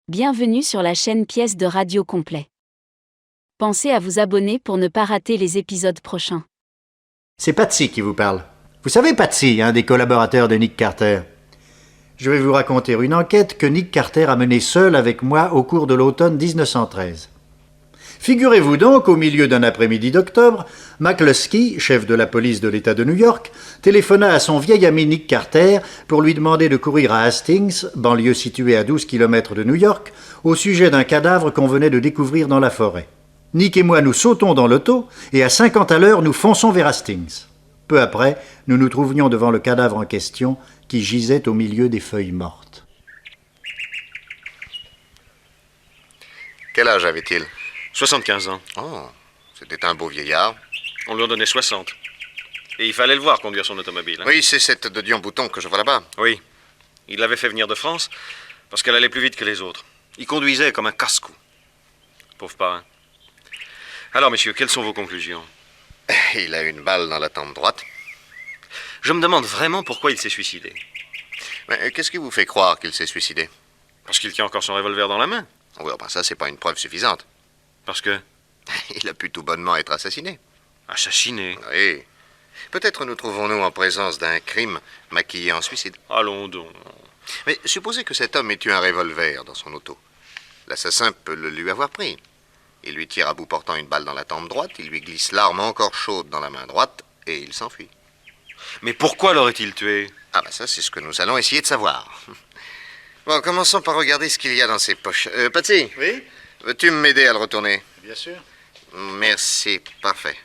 Bienvenue sur la chaîne Pièces de Radio Complet. Pensez à vous abonner pour ne pas rater les épisodes prochains. C'est Patsy qui vous parle. Vous savez Patsy, un des collaborateurs de Nick Carter. Je vais vous raconter une enquête que Nick Carter a menée seul avec moi au cours de l'automne 1913. Figurez-vous donc, au milieu d'un après-midi d'octobre, McCluskey, chef de la police de l'État de New York, téléphona à son vieil ami Nick Carter pour lui demander de courir à Hastings, banlieue située à 12 km de New York, au sujet d'un cadavre qu'on venait de découvrir dans la forêt. Nick et moi nous sautons dans l'auto et à 50 à l'heure nous fonçons vers Hastings. Peu après, nous nous trouvions devant le cadavre en question qui gisait au milieu des feuilles mortes. Quel âge avait-il? 75 ans. Oh, c'était un beau vieillard. On lui en donnait 60. Et il fallait le voir conduire son automobile. Hein. Oui, c'est cette de Dion-Bouton que je vois là-bas. Oui. Il l'avait fait venir de France parce qu'elle allait plus vite que les autres. Il conduisait comme un casse-cou. Pauvre parrain. Alors, messieurs, quelles sont vos conclusions? Il a une balle dans la tempe droite. Je me demande vraiment pourquoi il s'est suicidé. Mais qu'est-ce qui vous fait croire qu'il s'est suicidé? Parce qu'il tient encore son revolver dans la main. Oui, enfin ça, c'est pas une preuve suffisante. Parce que... Il a pu tout bonnement être assassiné. Assassiné? Oui. Peut-être nous trouvons-nous en présence d'un crime maquillé en suicide. Allons donc. Mais supposez que cet homme ait eu un revolver dans son auto. L'assassin peut le lui avoir pris. Il lui tire à bout portant une balle dans la tempe droite, il lui glisse l'arme encore chaude dans la main droite, et il s'enfuit. Mais pourquoi l'aurait-il tué? Ah bah ça, c'est ce que nous allons essayer de savoir. Bon, commençons par regarder ce qu'il y a dans ses poches. Patsy? Oui? Veux-tu m'aider à le retourner? Bien sûr. Merci, parfait.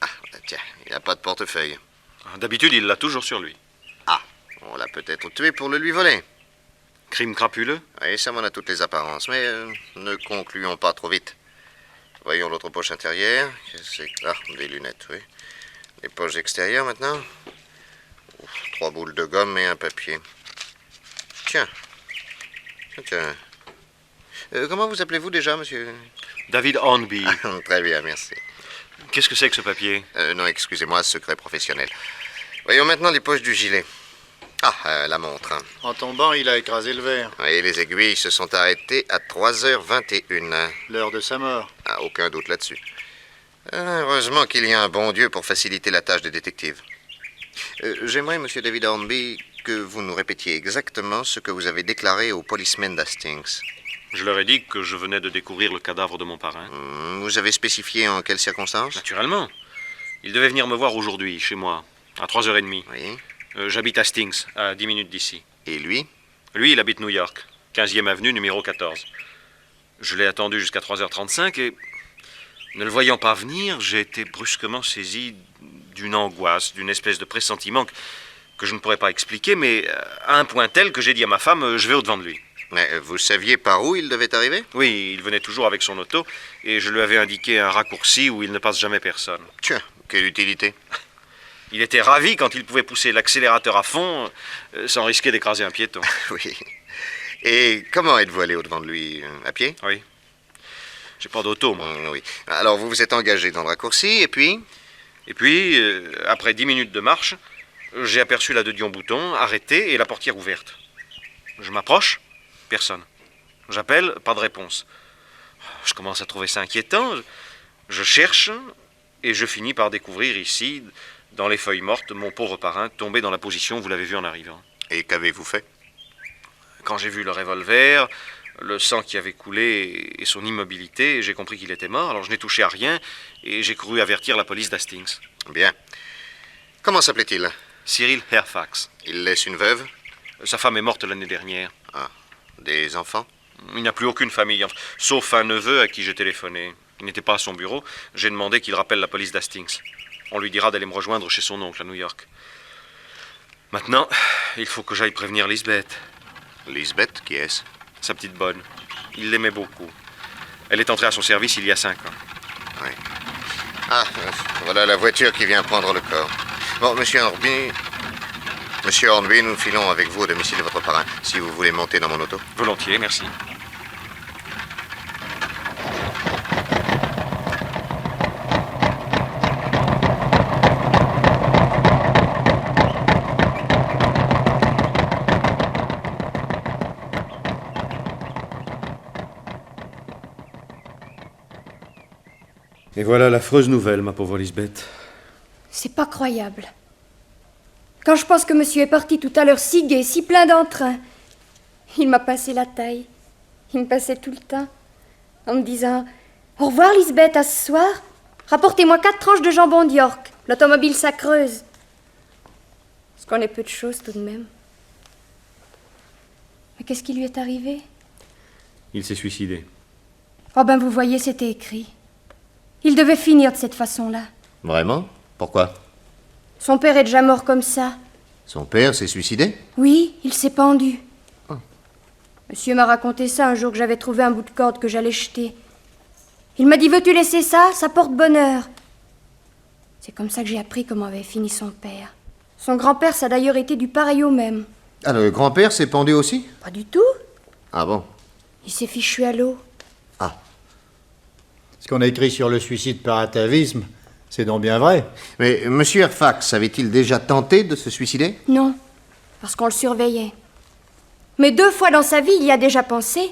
Ah, tiens, il n'y a pas de portefeuille. D'habitude, il l'a toujours sur lui. Ah, on l'a peut-être tué pour le lui voler. Crime crapuleux? Oui, ça m'en a toutes les apparences, mais ne concluons pas trop vite. Voyons l'autre poche intérieure. Des lunettes, oui. Les poches extérieures, maintenant. 3 boules de gomme et un papier. Tiens. Comment vous appelez-vous déjà, monsieur? David Hornby. Très bien, merci. Qu'est-ce que c'est que ce papier? Non, excusez-moi, secret professionnel. Voyons maintenant les poches du gilet. La montre. En tombant, il a écrasé le verre. Et les aiguilles se sont arrêtées à 3h21. L'heure de sa mort. Aucun doute là-dessus. Heureusement qu'il y a un bon Dieu pour faciliter la tâche des détectives. J'aimerais, monsieur David Hornby, que vous nous répétiez exactement ce que vous avez déclaré aux policemen d'Hastings. Je leur ai dit que je venais de découvrir le cadavre de mon parrain. Vous avez spécifié en quelles circonstances? Naturellement. Il devait venir me voir aujourd'hui, chez moi, à 3h30. Oui. J'habite Hastings, à 10 minutes d'ici. Et lui? Lui, il habite New York, 15e avenue, numéro 14. Je l'ai attendu jusqu'à 3h35 et, ne le voyant pas venir, j'ai été brusquement saisi d'une angoisse, d'une espèce de pressentiment que je ne pourrais pas expliquer, mais à un point tel que j'ai dit à ma femme, je vais au-devant de lui. Mais vous saviez par où il devait arriver? Oui, il venait toujours avec son auto et je lui avais indiqué un raccourci où il ne passe jamais personne. Tiens, quelle utilité. Il était ravi quand il pouvait pousser l'accélérateur à fond sans risquer d'écraser un piéton. Oui. Et comment êtes-vous allé au-devant de lui? À pied? Oui. J'ai pas d'auto, moi. Oui. Alors, vous vous êtes engagé dans le raccourci, et puis? Et puis, après 10 minutes de marche, j'ai aperçu la de Dion-Bouton, arrêtée et la portière ouverte. Je m'approche, personne. J'appelle, pas de réponse. Je commence à trouver ça inquiétant. Je cherche et je finis par découvrir ici, dans les feuilles mortes, mon pauvre parrain tombé dans la position où vous l'avez vu en arrivant. Et qu'avez-vous fait? Quand j'ai vu le revolver, le sang qui avait coulé et son immobilité, j'ai compris qu'il était mort. Alors je n'ai touché à rien et j'ai couru avertir la police d'Hastings. Bien. Comment s'appelait-il? Cyril Fairfax. Il laisse une veuve? Sa femme est morte l'année dernière. Des enfants? Il n'a plus aucune famille, sauf un neveu à qui j'ai téléphoné. Il n'était pas à son bureau. J'ai demandé qu'il rappelle la police d'Hastings. On lui dira d'aller me rejoindre chez son oncle à New York. Maintenant, il faut que j'aille prévenir Lisbeth. Lisbeth, qui est-ce? Sa petite bonne. Il l'aimait beaucoup. Elle est entrée à son service il y a 5 ans. Oui. Voilà la voiture qui vient prendre le corps. Bon, monsieur Hornby... Monsieur Hornby, nous filons avec vous au domicile de votre parrain, si vous voulez monter dans mon auto. Volontiers, merci. Et voilà l'affreuse nouvelle, ma pauvre Lisbeth. C'est pas croyable. Quand je pense que monsieur est parti tout à l'heure si gai, si plein d'entrain, il m'a passé la taille. Il me passait tout le temps, en me disant « Au revoir Lisbeth, à ce soir. Rapportez-moi 4 tranches de jambon d'York. L'automobile, ça creuse. » Parce qu'on est peu de choses tout de même. Mais qu'est-ce qui lui est arrivé? Il s'est suicidé. Oh ben vous voyez, c'était écrit. Il devait finir de cette façon-là. Vraiment? Pourquoi? Son père est déjà mort comme ça. Son père s'est suicidé? Oui, il s'est pendu. Oh. Monsieur m'a raconté ça un jour que j'avais trouvé un bout de corde que j'allais jeter. Il m'a dit, veux-tu laisser ça? Ça porte bonheur. C'est comme ça que j'ai appris comment avait fini son père. Son grand-père, ça a d'ailleurs été du pareil au même. Ah, le grand-père s'est pendu aussi? Pas du tout. Ah bon? Il s'est fichu à l'eau. Ah. Ce qu'on a écrit sur le suicide par atavisme, c'est donc bien vrai. Mais Monsieur Airfax avait-il déjà tenté de se suicider? Non, parce qu'on le surveillait. Mais 2 fois dans sa vie, il y a déjà pensé.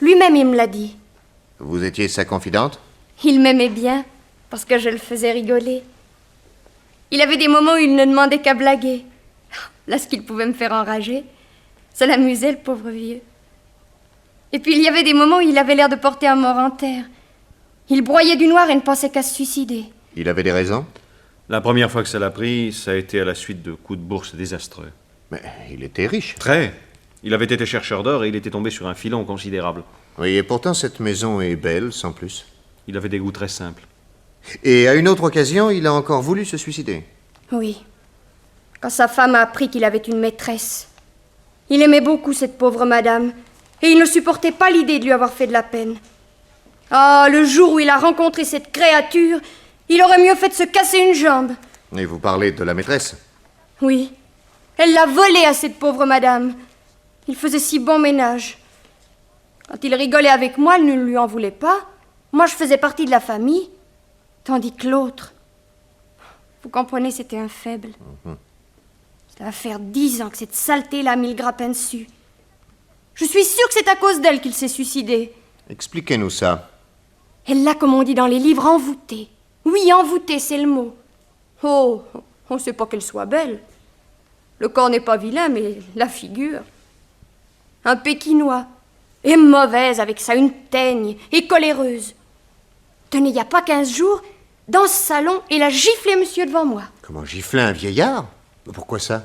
Lui-même, il me l'a dit. Vous étiez sa confidente? Il m'aimait bien, parce que je le faisais rigoler. Il avait des moments où il ne demandait qu'à blaguer. Là, ce qu'il pouvait me faire enrager, ça l'amusait, le pauvre vieux. Et puis, il y avait des moments où il avait l'air de porter un mort en terre. Il broyait du noir et ne pensait qu'à se suicider. Il avait des raisons? La première fois que ça l'a pris, ça a été à la suite de coups de bourse désastreux. Mais il était riche. Très. Il avait été chercheur d'or et il était tombé sur un filon considérable. Oui, et pourtant cette maison est belle, sans plus. Il avait des goûts très simples. Et à une autre occasion, il a encore voulu se suicider. Oui. Quand sa femme a appris qu'il avait une maîtresse. Il aimait beaucoup cette pauvre madame, et il ne supportait pas l'idée de lui avoir fait de la peine. Ah, le jour où il a rencontré cette créature, il aurait mieux fait de se casser une jambe. Et vous parlez de la maîtresse? Oui. Elle l'a volé à cette pauvre madame. Il faisait si bon ménage. Quand il rigolait avec moi, elle ne lui en voulait pas. Moi, je faisais partie de la famille. Tandis que l'autre... Vous comprenez, c'était un faible. Ça va faire 10 ans que cette saleté-là a mis le grappin dessus. Je suis sûre que c'est à cause d'elle qu'il s'est suicidé. Expliquez-nous ça. Elle l'a, comme on dit dans les livres, envoûtée. Oui, envoûtée, c'est le mot. Oh, on ne sait pas qu'elle soit belle. Le corps n'est pas vilain, mais la figure. Un pékinois. Et mauvaise avec ça, une teigne, et coléreuse. Tenez, il n'y a pas 15 jours, dans ce salon, il a giflé monsieur devant moi. Comment gifler un vieillard? Pourquoi ça?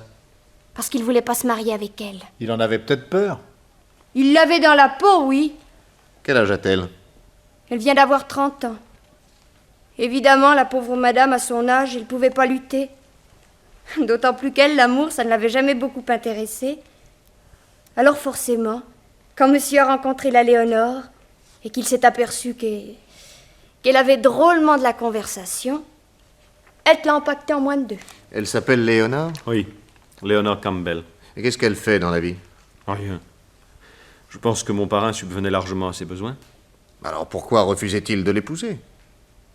Parce qu'il voulait pas se marier avec elle. Il en avait peut-être peur. Il l'avait dans la peau, oui. Quel âge a-t-elle? Elle vient d'avoir 30 ans. Évidemment, la pauvre madame, à son âge, elle ne pouvait pas lutter. D'autant plus qu'elle, l'amour, ça ne l'avait jamais beaucoup intéressée. Alors forcément, quand monsieur a rencontré la Léonore, et qu'il s'est aperçu qu'elle avait drôlement de la conversation, elle l'a empaquetée en moins de 2. Elle s'appelle Léonard? Oui, Léonore Campbell. Et qu'est-ce qu'elle fait dans la vie? Rien. Je pense que mon parrain subvenait largement à ses besoins. Alors pourquoi refusait-il de l'épouser?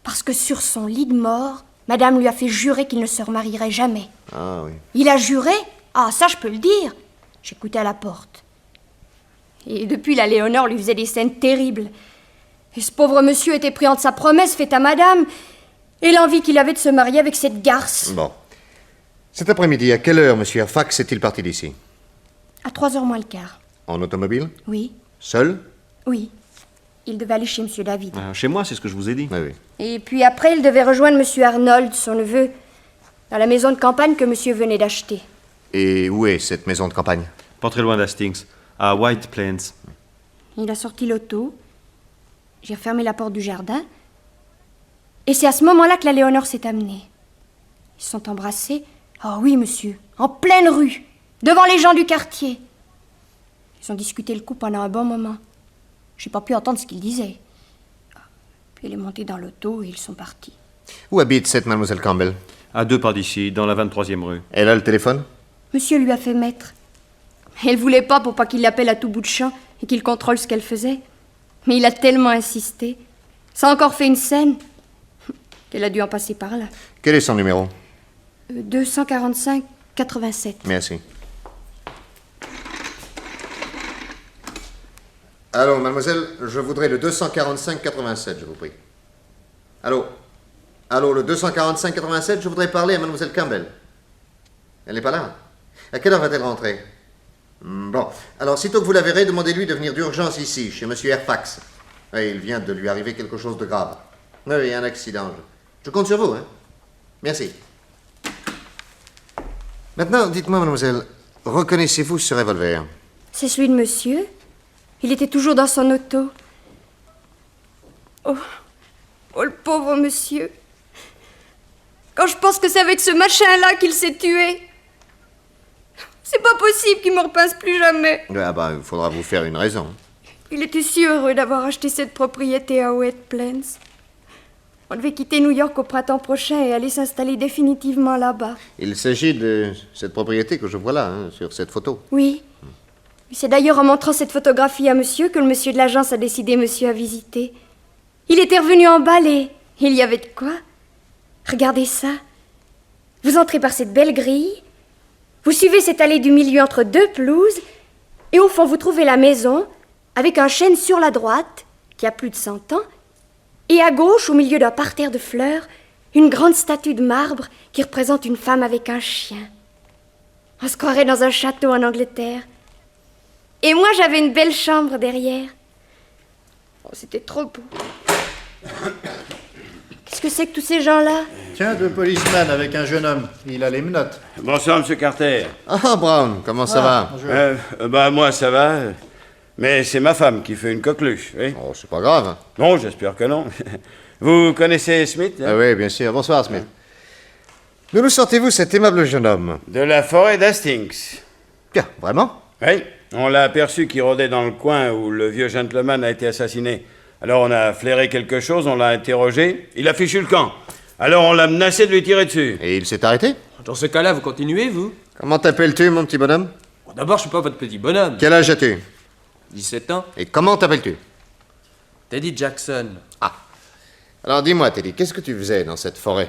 Parce que sur son lit de mort, madame lui a fait jurer qu'il ne se remarierait jamais. Ah oui. Il a juré? Ah, ça, je peux le dire. J'écoutais à la porte. Et depuis, la Léonore lui faisait des scènes terribles. Et ce pauvre monsieur était pris entre sa promesse faite à madame et l'envie qu'il avait de se marier avec cette garce. Bon. Cet après-midi, à quelle heure monsieur Airfax est-il parti d'ici? À 3h moins le quart. En automobile? Oui, Seul? oui. Il devait aller chez monsieur David. Chez moi, c'est ce que je vous ai dit. Oui, oui. Et puis après, il devait rejoindre monsieur Arnold, son neveu, dans la maison de campagne que monsieur venait d'acheter. Et où est cette maison de campagne? Pas très loin d'Hastings, à White Plains. Il a sorti l'auto. J'ai refermé la porte du jardin. Et c'est à ce moment-là que la Léonore s'est amenée. Ils se sont embrassés. Oh oui, monsieur, en pleine rue, devant les gens du quartier. Ils ont discuté le coup pendant un bon moment. J'ai pas pu entendre ce qu'ils disaient. Puis elle est montée dans l'auto et ils sont partis. Où habite cette mademoiselle Campbell? À 2 pas d'ici, dans la 23e rue. Elle a le téléphone? Monsieur lui a fait mettre. Elle voulait pas pour pas qu'il l'appelle à tout bout de champ et qu'il contrôle ce qu'elle faisait. Mais il a tellement insisté. Ça a encore fait une scène qu'elle a dû en passer par là. Quel est son numéro? 245-87. Merci. Allô, mademoiselle, je voudrais le 245-87, je vous prie. Allô? Allô, le 245-87, je voudrais parler à mademoiselle Campbell. Elle n'est pas là? À quelle heure va-t-elle rentrer? Bon, alors sitôt que vous la verrez, demandez-lui de venir d'urgence ici, chez monsieur Airfax. Oui, il vient de lui arriver quelque chose de grave. Oui, un accident. Je compte sur vous, hein. Merci. Maintenant, dites-moi, mademoiselle, reconnaissez-vous ce revolver? C'est celui de monsieur. Il était toujours dans son auto. Oh, oh le pauvre monsieur. Quand je pense que c'est avec ce machin-là qu'il s'est tué. C'est pas possible qu'il me repasse plus jamais. Ah bah, il faudra vous faire une raison. Il était si heureux d'avoir acheté cette propriété à White Plains. On devait quitter New York au printemps prochain et aller s'installer définitivement là-bas. Il s'agit de cette propriété que je vois là, hein, sur cette photo. Oui. C'est d'ailleurs en montrant cette photographie à monsieur que le monsieur de l'agence a décidé monsieur à visiter. Il était revenu emballer. Il y avait de quoi. Regardez ça. Vous entrez par cette belle grille. Vous suivez cette allée du milieu entre deux pelouses. Et au fond, vous trouvez la maison avec un chêne sur la droite, qui a plus de 100 ans. Et à gauche, au milieu d'un parterre de fleurs, une grande statue de marbre qui représente une femme avec un chien. On se croirait dans un château en Angleterre. Et moi, j'avais une belle chambre derrière. Oh, c'était trop beau. Qu'est-ce que c'est que tous ces gens-là? Tiens, deux policemen avec un jeune homme. Il a les menottes. Bonsoir, monsieur Carter. Ah, Brown, comment ça va? Bonjour. Moi, ça va. Mais c'est ma femme qui fait une coqueluche, oui. Oh, c'est pas grave. Bon, j'espère que non. Vous connaissez Smith, hein? Ah oui, bien sûr. Bonsoir, Smith. D'où nous sortez-vous cet aimable jeune homme? De la forêt d'Hastings. Bien, vraiment? Oui, on l'a aperçu qui rôdait dans le coin où le vieux gentleman a été assassiné. Alors on a flairé quelque chose, on l'a interrogé, il a fichu le camp. Alors on l'a menacé de lui tirer dessus. Et il s'est arrêté? Dans ce cas-là, vous continuez, vous? Comment t'appelles-tu, mon petit bonhomme? Bon, d'abord, je suis pas votre petit bonhomme. Quel âge as-tu? 17 ans. Et comment t'appelles-tu? Teddy Jackson. Alors dis-moi, Teddy, qu'est-ce que tu faisais dans cette forêt?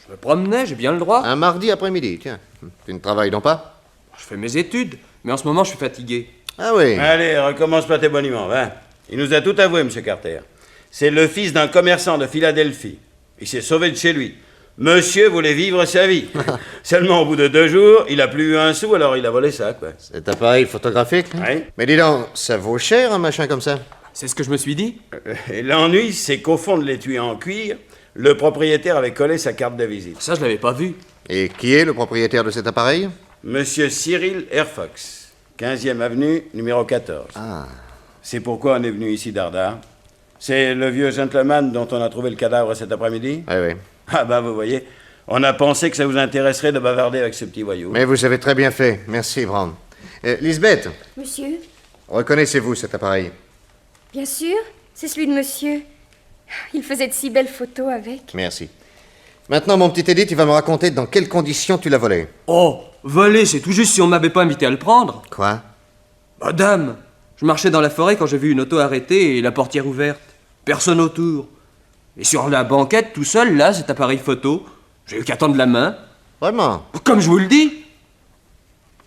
Je me promenais, j'ai bien le droit. Un mardi après-midi, tiens. Tu ne travailles donc pas? Je fais mes études, mais en ce moment, je suis fatigué. Ah oui. Allez, recommence pas tes boniments, va. Il nous a tout avoué, monsieur Carter. C'est le fils d'un commerçant de Philadelphie. Il s'est sauvé de chez lui. Monsieur voulait vivre sa vie. Seulement, au bout de 2 jours, il a plus eu un sou, alors il a volé ça, quoi. Cet appareil photographique? Oui. Mais dis donc, ça vaut cher un machin comme ça? C'est ce que je me suis dit. Et l'ennui, c'est qu'au fond de l'étui en cuir, le propriétaire avait collé sa carte de visite. Ça, je l'avais pas vu. Et qui est le propriétaire de cet appareil? Monsieur Cyril Airfox, 15e avenue, numéro 14. Ah. C'est pourquoi on est venu ici d'Ardard. C'est le vieux gentleman dont on a trouvé le cadavre cet après-midi? Oui, oui. Ah bah vous voyez, on a pensé que ça vous intéresserait de bavarder avec ce petit voyou. Mais vous avez très bien fait. Merci, Brown. Lisbeth, Monsieur? reconnaissez-vous cet appareil? Bien sûr, c'est celui de monsieur. Il faisait de si belles photos avec. Merci. Maintenant, mon petit Teddy, tu vas me raconter dans quelles conditions tu l'as volé. Oh, voler, c'est tout juste si on m'avait pas invité à le prendre. Quoi? Madame, je marchais dans la forêt quand j'ai vu une auto arrêtée et la portière ouverte. Personne autour. Et sur la banquette, tout seul, là, cet appareil photo, j'ai eu qu'à tendre la main. Vraiment? Comme je vous le dis.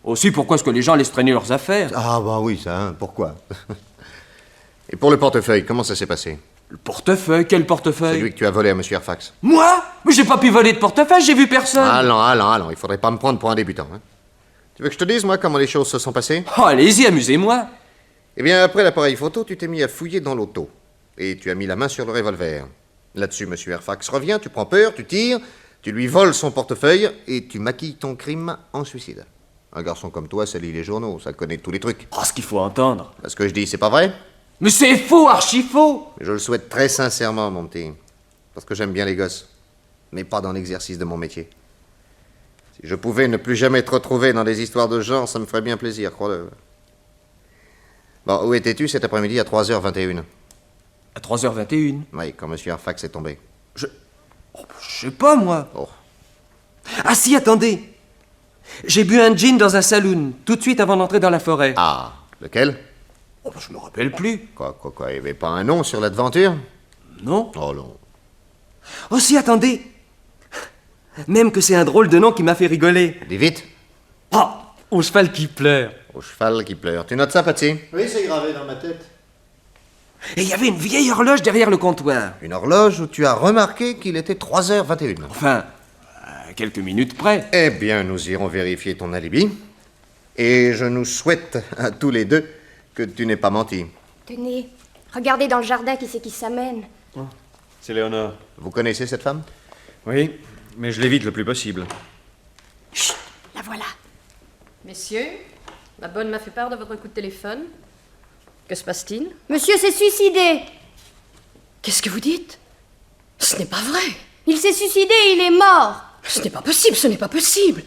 Aussi, pourquoi est-ce que les gens laissent traîner leurs affaires? Ah bah oui, ça, hein, pourquoi? Et pour le portefeuille, comment ça s'est passé? Le portefeuille? Quel portefeuille? Celui que tu as volé à monsieur Airfax. Moi? Mais j'ai pas pu voler de portefeuille, j'ai vu personne. Allons, il faudrait pas me prendre pour un débutant. Hein. Tu veux que je te dise, moi, comment les choses se sont passées? Oh, allez-y, amusez-moi. Eh bien, après l'appareil photo, tu t'es mis à fouiller dans l'auto. Et tu as mis la main sur le revolver. Là-dessus, monsieur Airfax revient, tu prends peur, tu tires, tu lui voles son portefeuille et tu maquilles ton crime en suicide. Un garçon comme toi, ça lit les journaux, ça connaît tous les trucs. Oh, ce qu'il faut entendre. Ce que je dis, c'est pas vrai? Mais c'est faux, archi faux. Je le souhaite très sincèrement, mon petit. Parce que j'aime bien les gosses. Mais pas dans l'exercice de mon métier. Si je pouvais ne plus jamais te retrouver dans des histoires de genre, ça me ferait bien plaisir, crois-le. Bon, où étais-tu cet après-midi à 3h21? À 3h21. Oui, quand monsieur Airfax est tombé. Je sais pas, moi. Oh. Ah si, attendez. J'ai bu un gin dans un saloon, tout de suite avant d'entrer dans la forêt. Ah, lequel? Oh, je me rappelle plus. Quoi, il n'y avait pas un nom sur l'aventure? Non? Oh non. Oh si, attendez. Même que c'est un drôle de nom qui m'a fait rigoler. Dis vite. Oh, au cheval qui pleure. Au cheval qui pleure. Tu notes ça, Patsy? Oui, c'est gravé dans ma tête. Et il y avait une vieille horloge derrière le comptoir. Une horloge où tu as remarqué qu'il était 3h21. Enfin, à quelques minutes près. Eh bien, nous irons vérifier ton alibi. Et je nous souhaite à tous les deux que tu n'aies pas menti. Tenez, regardez dans le jardin qui c'est qui s'amène. C'est Léonore. Vous connaissez cette femme? Oui, mais je l'évite le plus possible. Chut, la voilà. Messieurs, la bonne m'a fait part de votre coup de téléphone. Que se passe-t-il? Monsieur s'est suicidé. Qu'est-ce que vous dites? Ce n'est pas vrai. Il s'est suicidé et il est mort. Ce n'est pas possible, ce n'est pas possible.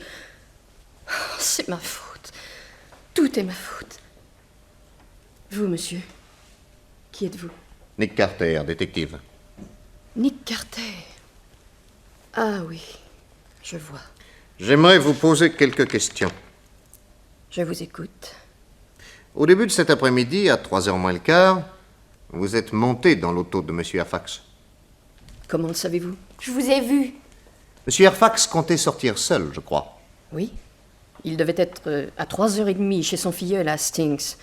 C'est ma faute. Tout est ma faute. Vous, monsieur, qui êtes-vous? Nick Carter, détective. Nick Carter. Ah oui, je vois. J'aimerais vous poser quelques questions. Je vous écoute. Au début de cet après-midi, à 3h moins le quart, vous êtes monté dans l'auto de M. Airfax. Comment le savez-vous? Je vous ai vu. M. Airfax comptait sortir seul, je crois. Oui. Il devait être à 3h30 chez son filleul à Hastings,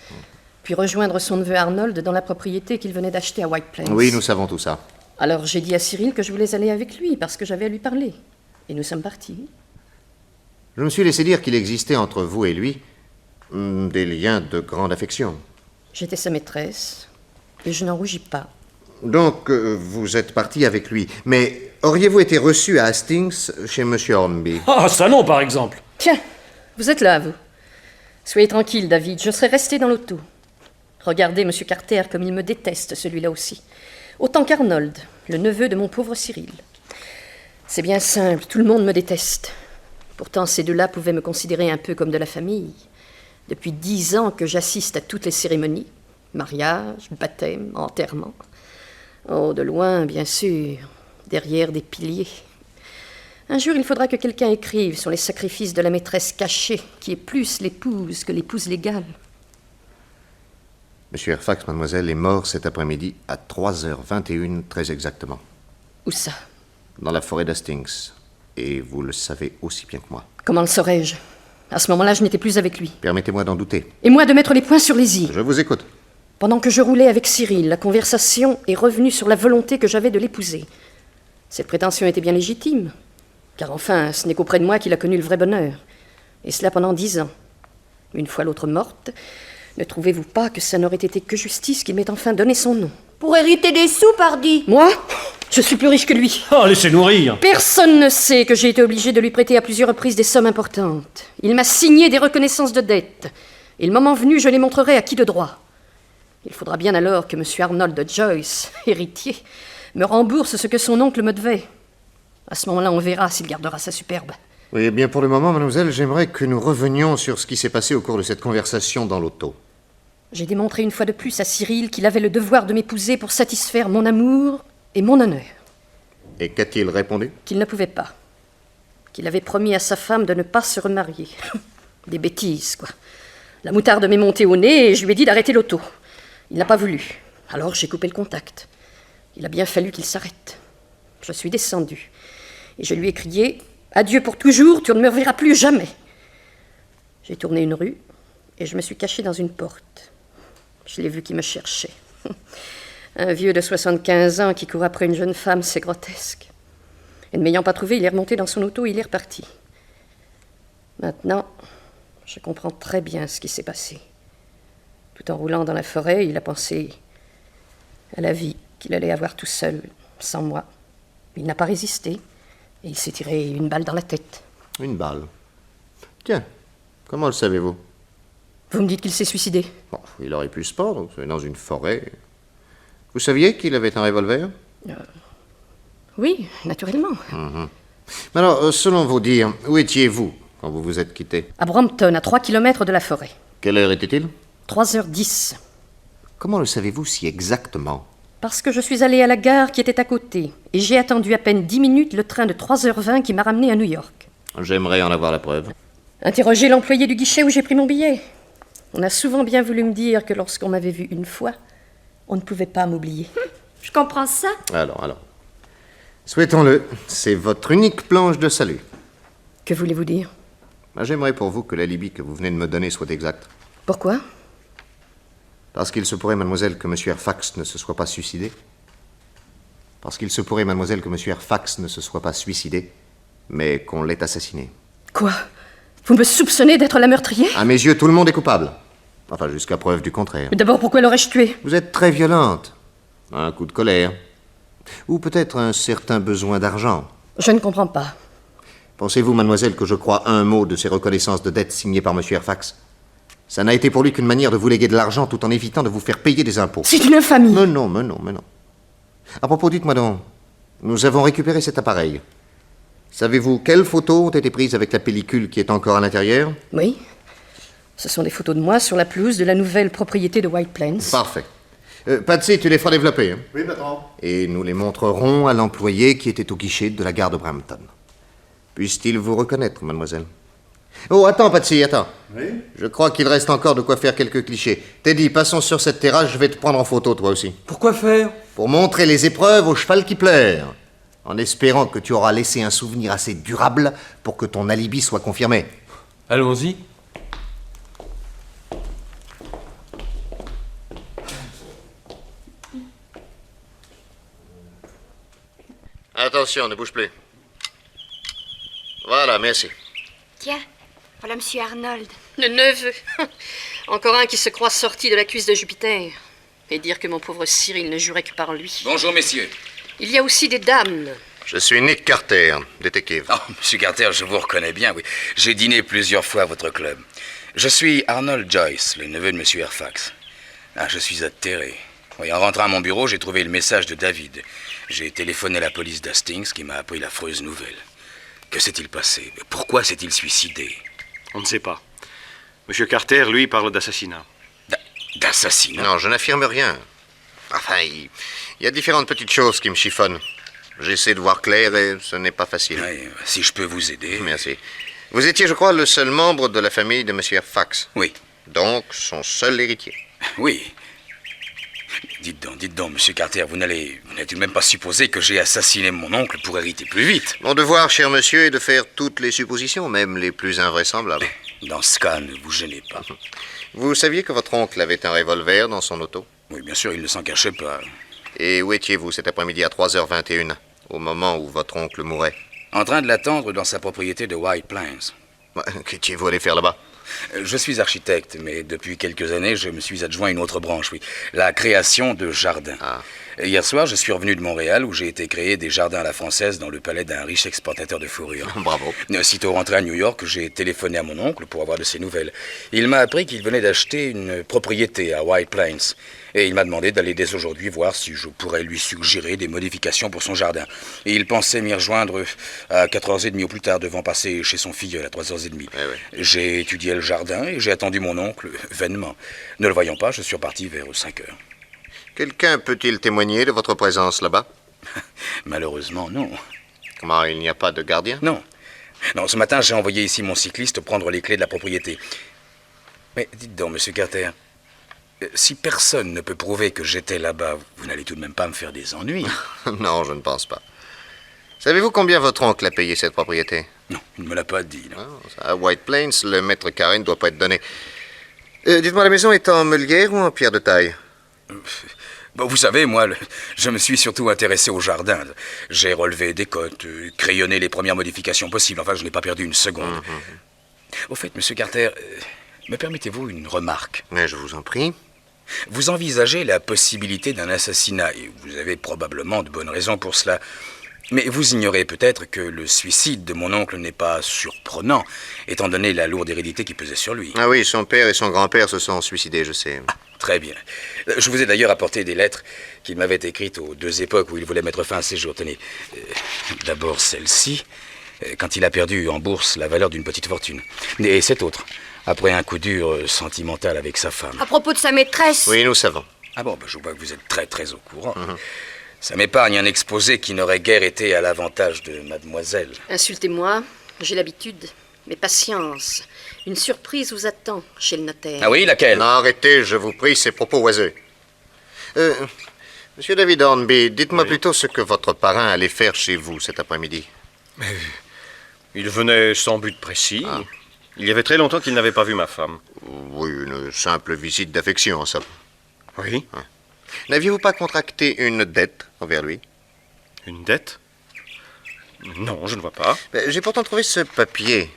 puis rejoindre son neveu Arnold dans la propriété qu'il venait d'acheter à White Plains. Oui, nous savons tout ça. Alors j'ai dit à Cyril que je voulais aller avec lui parce que j'avais à lui parler. Et nous sommes partis. Je me suis laissé dire qu'il existait entre vous et lui des liens de grande affection. J'étais sa maîtresse et je n'en rougis pas. Donc, vous êtes parti avec lui. Mais auriez-vous été reçu à Hastings chez M. Hornby? Ah, ça non, par exemple. Tiens, vous êtes là, vous. Soyez tranquille, David, je serai resté dans l'auto. Regardez, monsieur Carter, comme il me déteste, celui-là aussi. Autant qu'Arnold, le neveu de mon pauvre Cyril. C'est bien simple, tout le monde me déteste. Pourtant, ces deux-là pouvaient me considérer un peu comme de la famille. Depuis 10 ans que j'assiste à toutes les cérémonies. Mariage, baptême, enterrement. Oh, de loin, bien sûr, derrière des piliers. Un jour, il faudra que quelqu'un écrive sur les sacrifices de la maîtresse cachée, qui est plus l'épouse que l'épouse légale. M. Airfax, mademoiselle, est mort cet après-midi à 3h21, très exactement. Où ça? Dans la forêt d'Hastings. Et vous le savez aussi bien que moi. Comment le saurais-je? À ce moment-là, je n'étais plus avec lui. Permettez-moi d'en douter. Et moi de mettre les points sur les i. Je vous écoute. Pendant que je roulais avec Cyril, la conversation est revenue sur la volonté que j'avais de l'épouser. Cette prétention était bien légitime, car enfin, ce n'est qu'auprès de moi qu'il a connu le vrai bonheur. Et cela pendant 10 ans. Une fois l'autre morte, ne trouvez-vous pas que ça n'aurait été que justice qu'il m'ait enfin donné son nom? Pour hériter des sous, pardi. Moi, je suis plus riche que lui. Ah, laissez-nous rire. Personne ne sait que j'ai été obligé de lui prêter à plusieurs reprises des sommes importantes. Il m'a signé des reconnaissances de dette. Et le moment venu, je les montrerai à qui de droit. Il faudra bien alors que M. Arnold de Joyce, héritier, me rembourse ce que son oncle me devait. À ce moment-là, on verra s'il gardera sa superbe. Oui, eh bien pour le moment, mademoiselle, j'aimerais que nous revenions sur ce qui s'est passé au cours de cette conversation dans l'auto. J'ai démontré une fois de plus à Cyril qu'il avait le devoir de m'épouser pour satisfaire mon amour et mon honneur. Et qu'a-t-il répondu? Qu'il ne pouvait pas. Qu'il avait promis à sa femme de ne pas se remarier. Des bêtises, quoi. La moutarde m'est montée au nez et je lui ai dit d'arrêter l'auto. Il n'a pas voulu. Alors j'ai coupé le contact. Il a bien fallu qu'il s'arrête. Je suis descendue. Et je lui ai crié « Adieu pour toujours, tu ne me reverras plus jamais !» J'ai tourné une rue et je me suis cachée dans une porte. Je l'ai vu qui me cherchait. Un vieux de 75 ans qui court après une jeune femme, c'est grotesque. Et ne m'ayant pas trouvé, il est remonté dans son auto et il est reparti. Maintenant, je comprends très bien ce qui s'est passé. Tout en roulant dans la forêt, il a pensé à la vie qu'il allait avoir tout seul, sans moi. Il n'a pas résisté et il s'est tiré une balle dans la tête. Une balle. Tiens, comment le savez-vous? Vous me dites qu'il s'est suicidé? Bon, il aurait pu se pendre, dans une forêt. Vous saviez qu'il avait un revolver? Oui, naturellement. Mais alors, selon vos dires, où étiez-vous quand vous vous êtes quitté? À Brompton, à 3 kilomètres de la forêt. Quelle heure était-il? 3h10. Comment le savez-vous si exactement? Parce que je suis allée à la gare qui était à côté, et j'ai attendu à peine 10 minutes le train de 3h20 qui m'a ramené à New York. J'aimerais en avoir la preuve. Interrogez l'employé du guichet où j'ai pris mon billet. On a souvent bien voulu me dire que lorsqu'on m'avait vu une fois, on ne pouvait pas m'oublier. Je comprends ça. Alors. Souhaitons-le, c'est votre unique planche de salut. Que voulez-vous dire? J'aimerais pour vous que l'alibi que vous venez de me donner soit exact. Pourquoi? Parce qu'il se pourrait, mademoiselle, que M. Fairfax ne se soit pas suicidé. Parce qu'il se pourrait, mademoiselle, que M. Fairfax ne se soit pas suicidé, mais qu'on l'ait assassiné. Quoi? Vous me soupçonnez d'être la meurtrière? À mes yeux, tout le monde est coupable. Enfin, jusqu'à preuve du contraire. Mais d'abord, pourquoi l'aurais-je tué? Vous êtes très violente. Un coup de colère. Ou peut-être un certain besoin d'argent. Je ne comprends pas. Pensez-vous, mademoiselle, que je crois un mot de ces reconnaissances de dettes signées par M. Fairfax? Ça n'a été pour lui qu'une manière de vous léguer de l'argent tout en évitant de vous faire payer des impôts. C'est une infamie. Mais non. À propos, dites-moi donc, nous avons récupéré cet appareil. Savez-vous quelles photos ont été prises avec la pellicule qui est encore à l'intérieur? Oui. Ce sont des photos de moi sur la pelouse de la nouvelle propriété de White Plains. Parfait. Patsy, tu les feras développer. Hein? Oui, patron. Et nous les montrerons à l'employé qui était au guichet de la gare de Brampton. Puisse-t-il vous reconnaître, mademoiselle? Oh, attends, Patsy, attends. Oui? Je crois qu'il reste encore de quoi faire quelques clichés. Teddy, passons sur cette terrasse, je vais te prendre en photo, toi aussi. Pourquoi faire? Pour montrer les épreuves au cheval qui pleure, en espérant que tu auras laissé un souvenir assez durable pour que ton alibi soit confirmé. Allons-y. Attention, ne bouge plus. Voilà, merci. Tiens, voilà Monsieur Arnold. Le neveu. Encore un qui se croit sorti de la cuisse de Jupiter. Et dire que mon pauvre Cyril ne jurait que par lui. Bonjour, messieurs. Il y a aussi des dames. Je suis Nick Carter, détective. Oh, Monsieur Carter, je vous reconnais bien, oui. J'ai dîné plusieurs fois à votre club. Je suis Arnold Joyce, le neveu de Monsieur Fairfax. Ah, je suis atterré. Oui, en rentrant à mon bureau, j'ai trouvé le message de David. J'ai téléphoné à la police d'Hastings qui m'a appris l'affreuse nouvelle. Que s'est-il passé? Pourquoi s'est-il suicidé? On ne sait pas. Monsieur Carter, lui, parle d'assassinat. D'assassinat? Non, je n'affirme rien. Enfin, il y a différentes petites choses qui me chiffonnent. J'essaie de voir clair et ce n'est pas facile. Oui, si je peux vous aider. Merci. Vous étiez, je crois, le seul membre de la famille de M. Fairfax. Oui. Donc, son seul héritier. Oui. Dites donc, Monsieur Carter, vous n'allez tout de même pas supposer que j'ai assassiné mon oncle pour hériter plus vite? Mon devoir, cher monsieur, est de faire toutes les suppositions, même les plus invraisemblables. Dans ce cas, ne vous gênez pas. Vous saviez que votre oncle avait un revolver dans son auto? Oui, bien sûr, il ne s'en cachait pas. Et où étiez-vous cet après-midi à 3h21, au moment où votre oncle mourait? En train de l'attendre dans sa propriété de White Plains. Qu'étiez-vous allé faire là-bas? Je suis architecte, mais depuis quelques années, je me suis adjoint à une autre branche, oui. La création de jardins. Ah. Hier soir, je suis revenu de Montréal, où j'ai été créer des jardins à la française dans le palais d'un riche exportateur de fourrure. Bravo. Sitôt rentré à New York, j'ai téléphoné à mon oncle pour avoir de ses nouvelles. Il m'a appris qu'il venait d'acheter une propriété à White Plains. Et il m'a demandé d'aller dès aujourd'hui voir si je pourrais lui suggérer des modifications pour son jardin. Et il pensait m'y rejoindre à 4h30 au plus tard, devant passer chez son filleul à 3h30. Oui. J'ai étudié le jardin et j'ai attendu mon oncle vainement. Ne le voyant pas, je suis reparti vers 5h. Quelqu'un peut-il témoigner de votre présence là-bas? Malheureusement, non. Comment, il n'y a pas de gardien? Non. Non, ce matin, j'ai envoyé ici mon cycliste prendre les clés de la propriété. Mais dites donc, Monsieur Carter, si personne ne peut prouver que j'étais là-bas, vous n'allez tout de même pas me faire des ennuis. Non, je ne pense pas. Savez-vous combien votre oncle a payé cette propriété? Non, il ne me l'a pas dit. Non. À White Plains, le mètre carré ne doit pas être donné. Dites-moi, la maison est en meulière ou en pierre de taille? Bon, vous savez, moi, je me suis surtout intéressé au jardin. J'ai relevé des cotes, crayonné les premières modifications possibles. Enfin, je n'ai pas perdu une seconde. Au fait, Monsieur Carter, me permettez-vous une remarque? Mais je vous en prie. Vous envisagez la possibilité d'un assassinat, et vous avez probablement de bonnes raisons pour cela. Mais vous ignorez peut-être que le suicide de mon oncle n'est pas surprenant, étant donné la lourde hérédité qui pesait sur lui. Ah oui, son père et son grand-père se sont suicidés, je sais. Ah, très bien. Je vous ai d'ailleurs apporté des lettres qu'il m'avait écrites aux deux époques où il voulait mettre fin à ses jours. Tenez, d'abord celle-ci, quand il a perdu en bourse la valeur d'une petite fortune. Et cette autre, après un coup dur sentimental avec sa femme. À propos de sa maîtresse. Oui, nous savons. Ah bon, je vois que vous êtes très très au courant. Ça m'épargne un exposé qui n'aurait guère été à l'avantage de mademoiselle. Insultez-moi, j'ai l'habitude. Mais patience, une surprise vous attend chez le notaire. Ah oui, laquelle? Non, arrêtez, je vous prie, ces propos oiseux. Monsieur David Hornby, dites-moi plutôt ce que votre parrain allait faire chez vous cet après-midi. Il venait sans but précis. Ah. Il y avait très longtemps qu'il n'avait pas vu ma femme. Oui, une simple visite d'affection, ça. Oui. N'aviez-vous pas contracté une dette envers lui? Une dette? Non, je ne vois pas. J'ai pourtant trouvé ce papier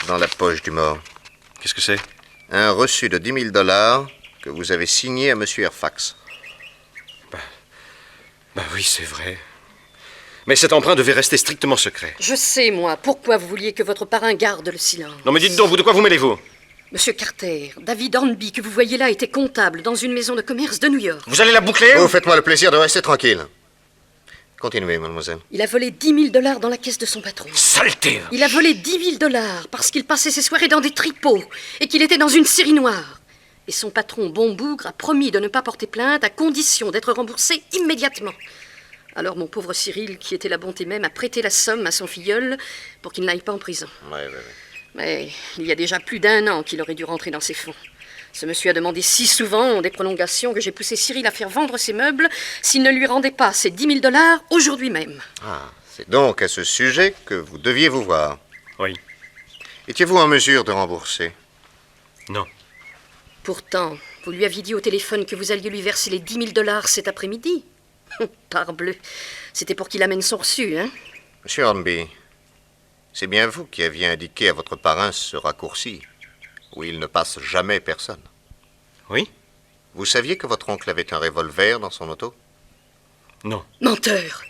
dans la poche du mort. Qu'est-ce que c'est? Un reçu de 10 000 $ que vous avez signé à M. Fairfax. Bah oui, c'est vrai. Mais cet emprunt devait rester strictement secret. Je sais, moi, pourquoi vous vouliez que votre parrain garde le silence. Non mais dites donc, vous de quoi vous mêlez-vous? Monsieur Carter, David Hornby, que vous voyez là, était comptable dans une maison de commerce de New York. Vous allez la boucler? Oh, faites-moi le plaisir de rester tranquille. Continuez, mademoiselle. Il a volé 10 000 $ dans la caisse de son patron. Saleté! Il a volé 10 000 $ parce qu'il passait ses soirées dans des tripots et qu'il était dans une série noire. Et son patron, Bonbougre, a promis de ne pas porter plainte à condition d'être remboursé immédiatement. Alors mon pauvre Cyril, qui était la bonté même, a prêté la somme à son filleul pour qu'il n'aille pas en prison. Ouais. Mais il y a déjà plus d'1 an qu'il aurait dû rentrer dans ses fonds. Ce monsieur a demandé si souvent des prolongations que j'ai poussé Cyril à faire vendre ses meubles s'il ne lui rendait pas ses 10 000 $ aujourd'hui même. Ah, c'est donc à ce sujet que vous deviez vous voir. Oui. Étiez-vous en mesure de rembourser? Non. Pourtant, vous lui aviez dit au téléphone que vous alliez lui verser les 10 000 $ cet après-midi. Parbleu, c'était pour qu'il amène son reçu, hein? Monsieur Hornby, c'est bien vous qui aviez indiqué à votre parrain ce raccourci, où il ne passe jamais personne. Oui? Vous saviez que votre oncle avait un revolver dans son auto? Non. Menteur!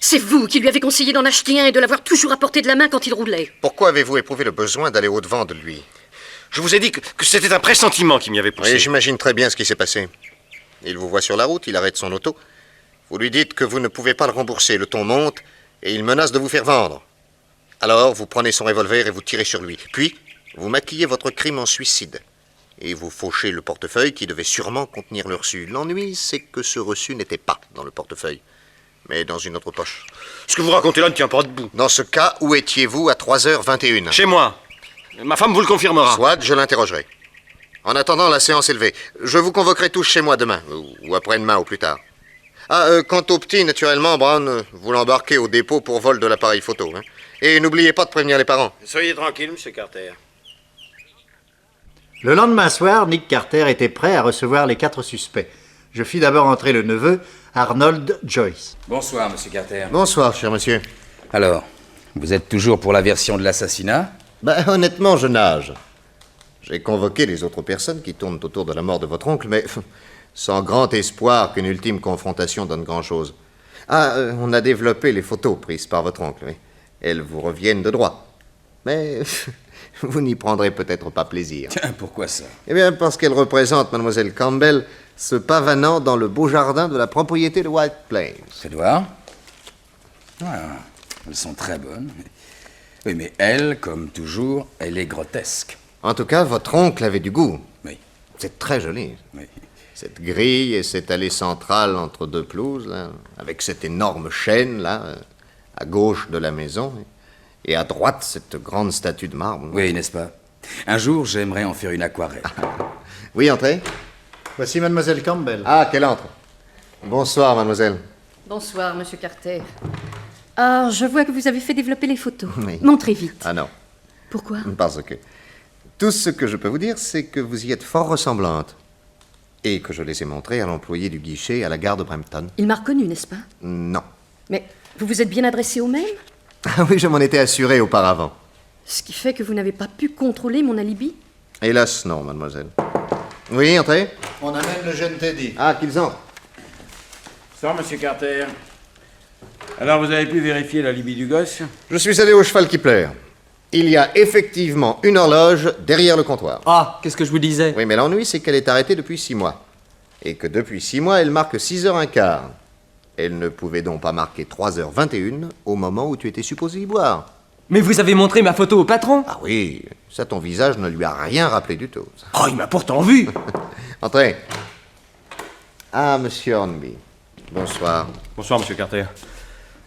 C'est vous qui lui avez conseillé d'en acheter un et de l'avoir toujours à portée de la main quand il roulait. Pourquoi avez-vous éprouvé le besoin d'aller au-devant de lui? Je vous ai dit que c'était un pressentiment qui m'y avait poussé. Oui, j'imagine très bien ce qui s'est passé. Il vous voit sur la route, il arrête son auto. Vous lui dites que vous ne pouvez pas le rembourser, le ton monte, et il menace de vous faire vendre. Alors, vous prenez son revolver et vous tirez sur lui. Puis, vous maquillez votre crime en suicide. Et vous fauchez le portefeuille qui devait sûrement contenir le reçu. L'ennui, c'est que ce reçu n'était pas dans le portefeuille, mais dans une autre poche. Ce que vous racontez là ne tient pas debout. Dans ce cas, où étiez-vous à 3h21? Chez moi. Ma femme vous le confirmera. Soit, je l'interrogerai. En attendant, la séance est levée. Je vous convoquerai tous chez moi demain, ou après-demain, au plus tard. Quant au petit, naturellement, Brown, vous l'embarquez au dépôt pour vol de l'appareil photo. Hein. Et n'oubliez pas de prévenir les parents. Soyez tranquille, monsieur Carter. Le lendemain soir, Nick Carter était prêt à recevoir les 4 suspects. Je fis d'abord entrer le neveu, Arnold Joyce. Bonsoir, monsieur Carter. Bonsoir, cher monsieur. Alors, vous êtes toujours pour la version de l'assassinat? Honnêtement, je nage. J'ai convoqué les autres personnes qui tournent autour de la mort de votre oncle, mais sans grand espoir qu'une ultime confrontation donne grand-chose. On a développé les photos prises par votre oncle, oui. Elles vous reviennent de droit. Mais vous n'y prendrez peut-être pas plaisir. Tiens, pourquoi ça? Eh bien, parce qu'elles représentent Mademoiselle Campbell se pavanant dans le beau jardin de la propriété de White Plains. Faites voir. Ah, elles sont très bonnes. Oui, mais elle, comme toujours, elle est grotesque. En tout cas, votre oncle avait du goût. Oui. C'est très joli. Oui. Cette grille et cette allée centrale entre 2 pelouses, là, avec cette énorme chêne, là, à gauche de la maison, et à droite, cette grande statue de marbre. Oui, n'est-ce pas? Un jour, j'aimerais en faire une aquarelle. Oui, entrez. Voici Mademoiselle Campbell. Ah, qu'elle entre. Bonsoir, mademoiselle. Bonsoir, monsieur Carter. Ah, je vois que vous avez fait développer les photos. Oui. Montrez vite. Ah non, Pourquoi? parce que tout ce que je peux vous dire, c'est que vous y êtes fort ressemblante. Et que je les ai montrées à l'employé du guichet à la gare de Brampton. Il m'a reconnu, n'est-ce pas? Non. Mais vous vous êtes bien adressé au même? Ah oui, je m'en étais assuré auparavant. Ce qui fait que vous n'avez pas pu contrôler mon alibi? Hélas, non, mademoiselle. Oui, entrez. On amène le jeune Teddy. Ah, qu'ils entrent. Bonsoir, monsieur Carter. Alors, vous avez pu vérifier l'alibi du gosse? Je suis allé au cheval qui pleure. Il y a effectivement une horloge derrière le comptoir. Ah, qu'est-ce que je vous disais? Oui, mais l'ennui, c'est qu'elle est arrêtée depuis 6 mois. Et que depuis 6 mois, elle marque 6h15. Elle ne pouvait donc pas marquer 3h21 au moment où tu étais supposé y boire. Mais vous avez montré ma photo au patron? Ah oui, ça, ton visage ne lui a rien rappelé du tout. Oh, il m'a pourtant vu! Entrez. Ah, monsieur Hornby. Bonsoir. Bonsoir, monsieur Carter.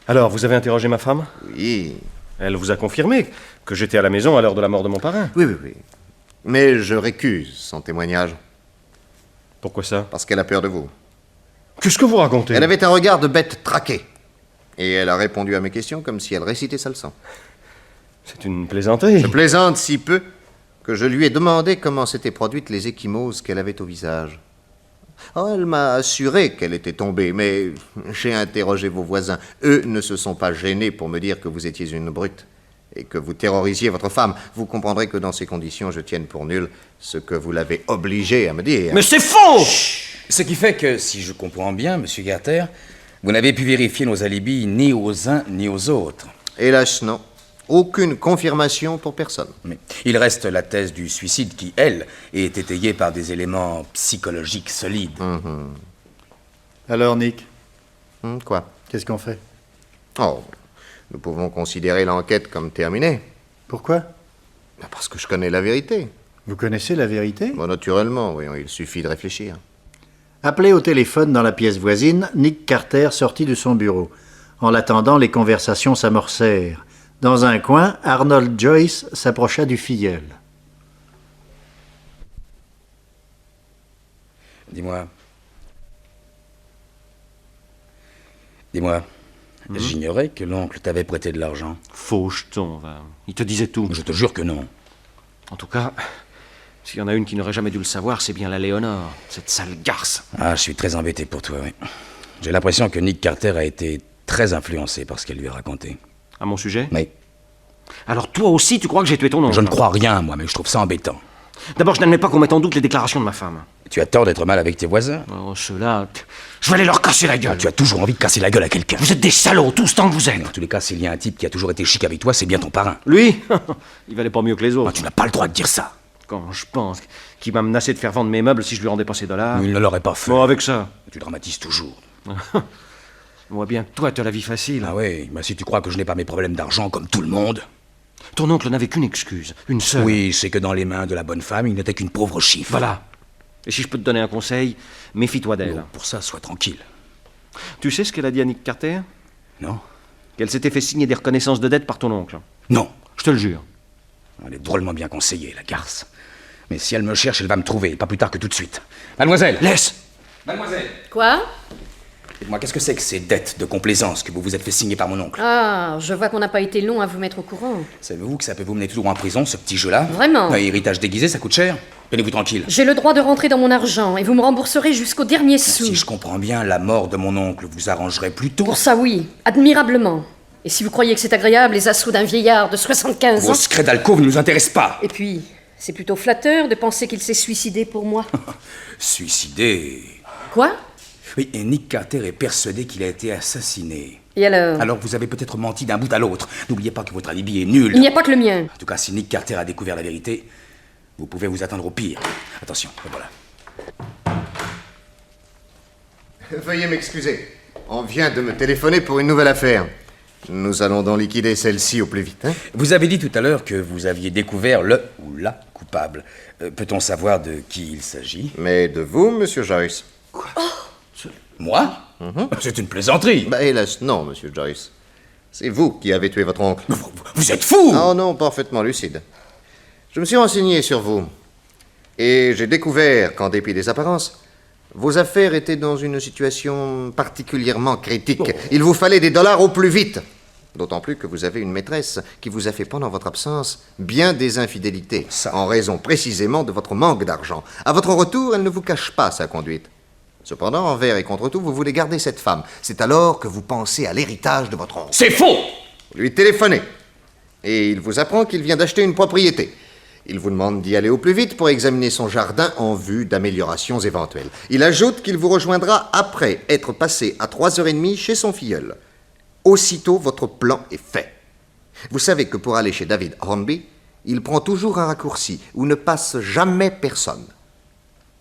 Alors, vous avez interrogé ma femme? Oui. Elle vous a confirmé que j'étais à la maison à l'heure de la mort de mon parrain. Oui. Mais je récuse son témoignage, Pourquoi ça? parce qu'elle a peur de vous. Qu'est-ce que vous racontez? Elle avait un regard de bête traquée. Et elle a répondu à mes questions comme si elle récitait sa leçon. C'est une plaisanterie. Je plaisante si peu que je lui ai demandé comment s'étaient produites les ecchymoses qu'elle avait au visage. Oh, elle m'a assuré qu'elle était tombée, mais j'ai interrogé vos voisins. Eux ne se sont pas gênés pour me dire que vous étiez une brute et que vous terrorisiez votre femme. Vous comprendrez que dans ces conditions, je tienne pour nul ce que vous l'avez obligé à me dire. Mais c'est faux! Ce qui fait que, si je comprends bien, monsieur Carter, vous n'avez pu vérifier nos alibis ni aux uns ni aux autres. Hélas, non. Aucune confirmation pour personne. Mais il reste la thèse du suicide qui, elle, est étayée par des éléments psychologiques solides. Alors, Nick, Quoi? qu'est-ce qu'on fait? Oh, nous pouvons considérer l'enquête comme terminée. Pourquoi? Parce que je connais la vérité. Vous connaissez la vérité? Bon, naturellement, voyons, il suffit de réfléchir. Appelé au téléphone dans la pièce voisine, Nick Carter sortit de son bureau. En l'attendant, les conversations s'amorcèrent. Dans un coin, Arnold Joyce s'approcha du filleul. Dis-moi, j'ignorais que l'oncle t'avait prêté de l'argent. Faux jeton, va. Il te disait tout. Je te jure que non. En tout cas, s'il y en a une qui n'aurait jamais dû le savoir, c'est bien la Léonore, cette sale garce. Ah, je suis très embêté pour toi, oui. J'ai l'impression que Nick Carter a été très influencé par ce qu'elle lui a raconté. À mon sujet? Oui. Alors toi aussi, tu crois que j'ai tué ton oncle? Je ne crois rien, moi, mais je trouve ça embêtant. D'abord, je n'admets pas qu'on mette en doute les déclarations de ma femme. Tu as tort d'être mal avec tes voisins. Oh, ceux-là, je vais aller leur casser la gueule. Ah, tu as toujours envie de casser la gueule à quelqu'un. Vous êtes des salauds, tous tant que vous êtes. En tous les cas, s'il y a un type qui a toujours été chic avec toi, c'est bien ton parrain. Lui, il valait pas mieux que les autres. Ah, tu n'as pas le droit de dire ça. Quand je pense qu'il m'a menacé de faire vendre mes meubles si je lui rendais pas ses dollars. Il ne l'aurait pas fait. Bon, avec ça. Tu dramatises toujours. Je vois bien que toi, tu as la vie facile. Ah oui, mais si tu crois que je n'ai pas mes problèmes d'argent comme tout le monde... Ton oncle n'avait qu'une excuse, une seule. Oui, c'est que dans les mains de la bonne femme, il n'était qu'une pauvre chiffre. Voilà. Et si je peux te donner un conseil, méfie-toi d'elle. Non, pour ça, sois tranquille. Tu sais ce qu'elle a dit à Nick Carter? Non? Qu'elle s'était fait signer des reconnaissances de dette par ton oncle. Non. Je te le jure. Elle est drôlement bien conseillée, la garce. Mais si elle me cherche, elle va me trouver, pas plus tard que tout de suite. Mademoiselle! Laisse! Mademoiselle! Quoi? Dites-moi, qu'est-ce que c'est que ces dettes de complaisance que vous vous êtes fait signer par mon oncle? Ah, je vois qu'on n'a pas été long à vous mettre au courant. Savez-vous que ça peut vous mener toujours en prison, ce petit jeu-là? Vraiment? Héritage déguisé, ça coûte cher. Tenez-vous tranquille. J'ai le droit de rentrer dans mon argent et vous me rembourserez jusqu'au dernier sou. Si je comprends bien, la mort de mon oncle vous arrangerait plutôt. Pour ça, oui, admirablement. Et si vous croyez que c'est agréable, les assauts d'un vieillard de 75 ans... Vos secrets d'alcôve ne nous intéressent pas. Et puis, c'est plutôt flatteur de penser qu'il s'est suicidé pour moi. Suicidé? Quoi? Oui, et Nick Carter est persuadé qu'il a été assassiné. Et alors? Alors vous avez peut-être menti d'un bout à l'autre. N'oubliez pas que votre alibi est nul. Il n'y a pas que le mien. En tout cas, si Nick Carter a découvert la vérité, vous pouvez vous attendre au pire. Attention, le voilà. Veuillez m'excuser. On vient de me téléphoner pour une nouvelle affaire. Nous allons donc liquider celle-ci au plus vite, hein? Vous avez dit tout à l'heure que vous aviez découvert le ou la coupable. Peut-on savoir de qui il s'agit? Mais de vous, monsieur Joyce. Moi? C'est une plaisanterie. Bah, hélas, non, monsieur Joyce. C'est vous qui avez tué votre oncle. Vous êtes fou! Oh non, parfaitement lucide. Je me suis renseigné sur vous. Et j'ai découvert qu'en dépit des apparences, vos affaires étaient dans une situation particulièrement critique. Il vous fallait des dollars au plus vite. D'autant plus que vous avez une maîtresse qui vous a fait pendant votre absence bien des infidélités, en raison précisément de votre manque d'argent. À votre retour, elle ne vous cache pas sa conduite. Cependant, envers et contre tout, vous voulez garder cette femme. C'est alors que vous pensez à l'héritage de votre oncle. C'est faux! Vous lui téléphonez. Et il vous apprend qu'il vient d'acheter une propriété. Il vous demande d'y aller au plus vite pour examiner son jardin en vue d'améliorations éventuelles. Il ajoute qu'il vous rejoindra après être passé à 3h30 chez son filleul. Aussitôt, votre plan est fait. Vous savez que pour aller chez David Hornby, il prend toujours un raccourci où ne passe jamais personne.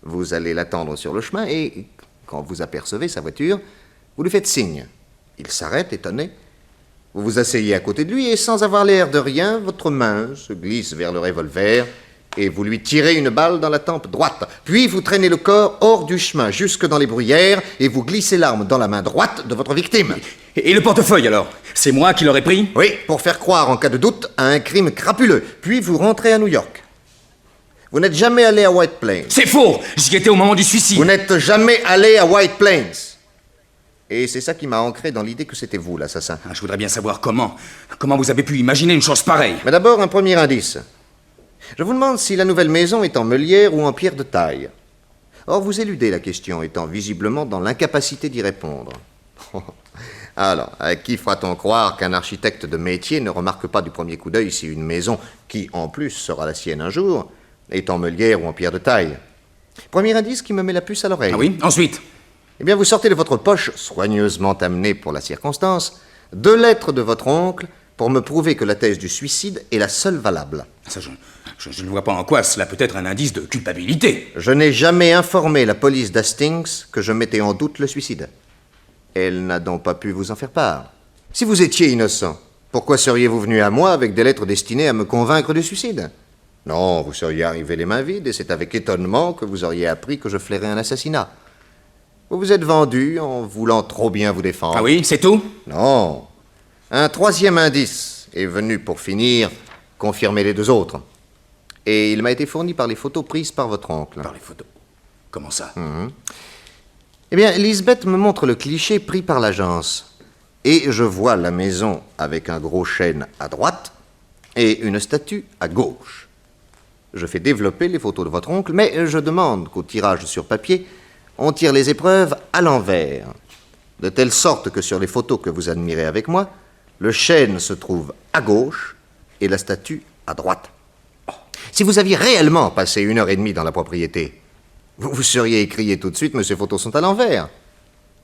Vous allez l'attendre sur le chemin et, quand vous apercevez sa voiture, vous lui faites signe. Il s'arrête, étonné. Vous vous asseyez à côté de lui et, sans avoir l'air de rien, votre main se glisse vers le revolver et vous lui tirez une balle dans la tempe droite. Puis vous traînez le corps hors du chemin, jusque dans les bruyères, et vous glissez l'arme dans la main droite de votre victime. Et le portefeuille, alors? C'est moi qui l'aurais pris? Oui, pour faire croire, en cas de doute, à un crime crapuleux. Puis vous rentrez à New York. Vous n'êtes jamais allé à White Plains. C'est faux! J'y étais au moment du suicide. Vous n'êtes jamais allé à White Plains. Et c'est ça qui m'a ancré dans l'idée que c'était vous, l'assassin. Je voudrais bien savoir comment. Comment vous avez pu imaginer une chose pareille? Mais d'abord, un premier indice. Je vous demande si la nouvelle maison est en meulière ou en pierre de taille. Or, vous éludez la question, étant visiblement dans l'incapacité d'y répondre. Alors, à qui fera-t-on croire qu'un architecte de métier ne remarque pas du premier coup d'œil si une maison, qui en plus sera la sienne un jour, est en meulière ou en pierre de taille? Premier indice qui me met la puce à l'oreille. Ah oui, ensuite? Eh bien, vous sortez de votre poche, soigneusement amenée pour la circonstance, 2 lettres de votre oncle pour me prouver que la thèse du suicide est la seule valable. Ça, je ne vois pas en quoi cela peut être un indice de culpabilité. Je n'ai jamais informé la police d'Hastings que je mettais en doute le suicide. Elle n'a donc pas pu vous en faire part. Si vous étiez innocent, pourquoi seriez-vous venu à moi avec des lettres destinées à me convaincre du suicide? Non, vous seriez arrivé les mains vides, et c'est avec étonnement que vous auriez appris que je flairais un assassinat. Vous vous êtes vendu en voulant trop bien vous défendre. Ah oui, c'est tout? Non. Un 3e indice est venu, pour finir, confirmer les 2 autres. Et il m'a été fourni par les photos prises par votre oncle. Par les photos? Comment ça? Eh bien, Lisbeth me montre le cliché pris par l'agence. Et je vois la maison avec un gros chêne à droite et une statue à gauche. Je fais développer les photos de votre oncle, mais je demande qu'au tirage sur papier, on tire les épreuves à l'envers, de telle sorte que sur les photos que vous admirez avec moi, le chêne se trouve à gauche et la statue à droite. Si vous aviez réellement passé 1h30 dans la propriété, vous vous seriez écrié tout de suite « Mais ces photos sont à l'envers ».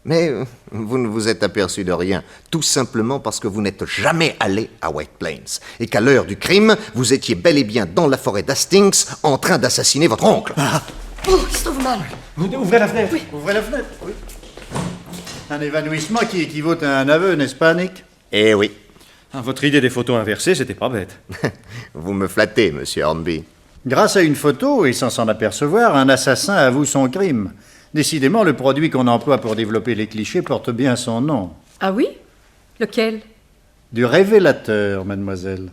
Mais vous ne vous êtes aperçu de rien, tout simplement parce que vous n'êtes jamais allé à White Plains, et qu'à l'heure du crime, vous étiez bel et bien dans la forêt d'Hastings en train d'assassiner votre oncle. Oh, il se trouve mal. Ouvrez la fenêtre. Ouvrez la fenêtre, oui. Un évanouissement qui équivaut à un aveu, n'est-ce pas, Nick? Eh oui. Ah, votre idée des photos inversées, c'était pas bête. Vous me flattez, monsieur Hornby. Grâce à une photo, et sans s'en apercevoir, un assassin avoue son crime. Décidément, le produit qu'on emploie pour développer les clichés porte bien son nom. Ah oui? Lequel? Du révélateur, mademoiselle.